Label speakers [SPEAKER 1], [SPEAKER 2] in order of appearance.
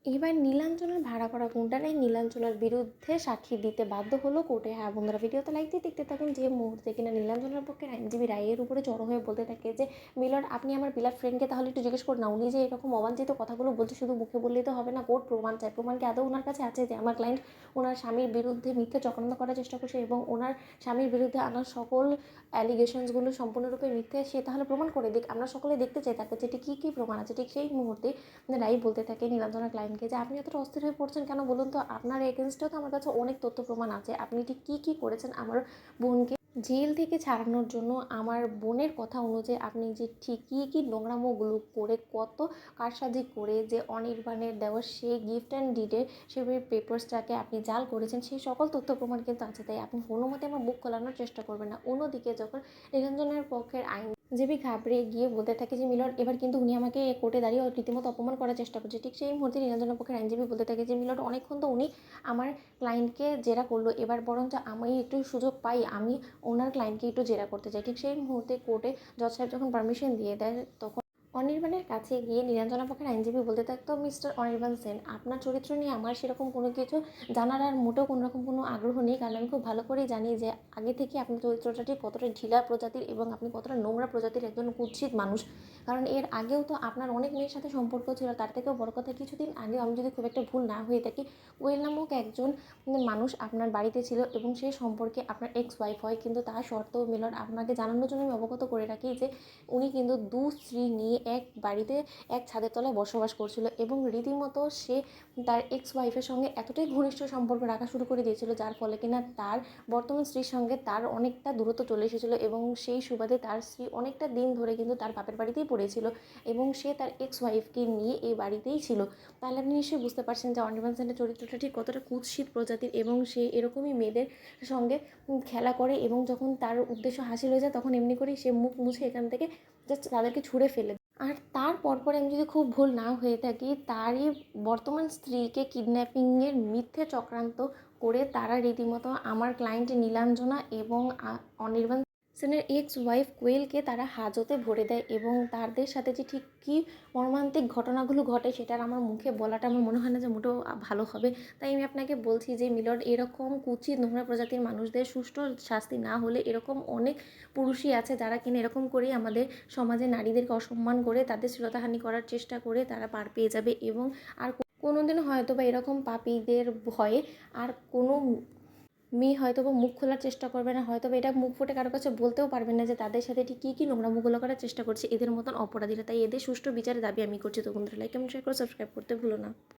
[SPEAKER 1] এবার নীলাঞ্জনার ভাড়া করা গুন্ডারাই নীলাঞ্জনার বিরুদ্ধে সাক্ষী দিতে বাধ্য হলো কোর্টে। হ্যাঁ বন্ধুরা, ভিডিওতে লাইক দিয়ে দেখতে থাকুন। যে মুহূর্তে কিনা নীলাঞ্জনার পক্ষে আইনজীবী রায়ের উপরে জড়ো হয়ে বলতে থাকে যে মিলন, আপনি আমার বিলাত ফ্রেন্ডকে তাহলে একটু জিজ্ঞেস করুন না, উনি যে এরকম অবাঞ্ছিত কথাগুলো বলছে শুধু মুখে বললেই তো হবে না, কোর্ট প্রমাণ চায়। প্রমাণ কি আদৌ ওনার কাছে আছে যে আমার ক্লায়েন্ট ওনার স্বামীর বিরুদ্ধে মিথ্যে চক্রান্ত করার চেষ্টা করছে এবং ওনার স্বামীর বিরুদ্ধে আনার সকল অ্যালিগেশনসগুলো সম্পূর্ণরূপে মিথ্যে? সে তাহলে প্রমাণ করে দিক, আমরা সকলে দেখতে চাই তার কাছে কী কী প্রমাণ আছে। ঠিক সেই মুহূর্তে রাই বলতে থাকে নীলাঞ্জনা ক্লায়েন্টকে যে আপনি এতটা অস্থির হয়ে পড়ছেন কেন বলুন তো, আপনার এগেনস্টেও তো আমার কাছে অনেক তথ্য প্রমাণ আছে, আপনি ঠিক কী কী করেছেন আমার বোনকে জেল থেকে ছাড়ানোর জন্য। আমার বোনের কথা অনুযায়ী আপনি যে ঠিক কী কী নোংরামোগুলো করে, কত কারসাজি করে যে অনির্বাণের দেওয়া সেই গিফট অ্যান্ড ডিডের সেই পেপারসটাকে আপনি জাল করেছেন, সেই সকল তথ্য প্রমাণ কিন্তু আছে। তাই আপনি কোনো মতে আমার বুক খোলানোর চেষ্টা করবেন না। অন্যদিকে যখন নীলাঞ্জনের পক্ষের আইনজীবী ঘাবড়ে গিয়ে বলতে থাকে যে মিলন, এবার কিন্তু উনি আমাকে কোর্টে দাঁড়িয়ে রীতিমতো অপমান করার চেষ্টা করছে। ঠিক সেই মুহূর্তে নীলাঞ্জনের পক্ষের আইনজীবী বলতে থাকে যে মিলন, অনেকক্ষণ তো উনি আমার ক্লায়েন্টকে জেরা করলো, এবার বরঞ্চ আমি একটু সুযোগ পাই, আমি ওনার ক্লায়েন্টকে একটু জেরা করতে চাই। ঠিক সেই মুহূর্তে কোর্টে জজ সাহেব যখন পারমিশন দিয়ে দেয়, তখন অনির্বাণের কাছে গিয়ে নীলাঞ্জনা পক্ষের আইনজীবী বলতে থাকতো, মিস্টার অনির্বাণ সেন, আপনার চরিত্র নিয়ে আমার সেরকম কোনো কিছু জানার আর মোটেও কোনো রকম কোনো আগ্রহ নেই, কারণ আমি খুব ভালো করেই জানি যে আগে থেকে আপনার চরিত্রটা ঠিক কতটা ঢিলা প্রজাতির এবং আপনি কতটা নোংরা প্রজাতির একজন কুৎসিত মানুষ। কারণ এর আগেও তো আপনার অনেক মেয়ের সাথে সম্পর্ক ছিল, তার থেকেও বড় কথা কিছুদিন আগেও, আমি যদি খুব একটা ভুল না হয়ে থাকি, কোয়েল নামক একজন মানুষ আপনার বাড়িতে ছিল এবং সেই সম্পর্কে আপনার এক্স ওয়াইফ হয়। কিন্তু তা সত্ত্বেও মিলন, আপনাকে জানানোর জন্য আমি অবগত করে রাখি যে উনি কিন্তু স্ত্রী নিয়ে এক বাড়িতে এক ছাদের তলায় বসবাস করছিল এবং রীতিমতো সে তার এক্স ওয়াইফের সঙ্গে এতটাই ঘনিষ্ঠ সম্পর্ক রাখা শুরু করে দিয়েছিল, যার ফলে কিনা তার বর্তমান স্ত্রীর সঙ্গে তার অনেকটা দূরত্ব চলে এসেছিলো এবং সেই সুবাদে তার স্ত্রী অনেকটা দিন ধরে কিন্তু তার বাপের বাড়িতেই পড়েছিল এবং সে তার এক্স ওয়াইফকে নিয়ে এই বাড়িতেই ছিল। তাহলে আপনি নিশ্চয়ই বুঝতে পারছেন যে অনির্বাণ সেনের চরিত্রটা ঠিক কতটা কুৎসিত প্রজাতির এবং সে এরকমই মেয়েদের সঙ্গে খেলা করে এবং যখন তার উদ্দেশ্য হাসিল হয়ে যায় তখন এমনি করেই সে মুখ মুছে এখান থেকে জাস্ট তাদেরকে ছুঁড়ে ফেলে। আর তার পরপরে আমি যদি খুব ভুল না হয়ে থাকি, তারই বর্তমান স্ত্রীকে কিডন্যাপিংয়ের মিথ্যে চক্রান্ত করে তারা রীতিমতো আমার ক্লায়েন্ট নীলাঞ্জনা এবং অনির্বাণ সেনের এক্স ওয়াইফ কোয়েলকে তারা হাজতে ভরে দেয় এবং তাদের সাথে যে ঠিক কী মর্মান্তিক ঘটনাগুলো ঘটে সেটার আমার মুখে বলাটা আমার মনে হয় না যে মোটেও ভালো হবে। তাই আমি আপনাকে বলছি যে মিলন, এরকম কুচিত নোংরা প্রজাতির মানুষদের সুষ্ঠু শাস্তি না হলে এরকম অনেক পুরুষই আছে যারা কিনা এরকম করেই আমাদের সমাজে নারীদেরকে অসম্মান করে, তাদের শ্লীলতাহানি করার চেষ্টা করে তারা পার পেয়ে যাবে এবং আর কোনোদিনও হয়তো বা এরকম পাপীদের ভয়ে আর কোনো মেয়ে হয়তো বা মুখ খোলার চেষ্টা করবে না, হয়তো বা এটা মুখ ফুটে কারো কাছে বলতেও পারবে না যে তাদের সাথে ঠিক কী কী নোংরামোগুলো করার চেষ্টা করছে এদের মতন অপরাধীরা। তাই এদের সুষ্ঠু বিচারের দাবি আমি করছি। তো বন্ধুরা, লাইক কমেন্ট শেয়ার করে সাবস্ক্রাইব করতে ভুলো না।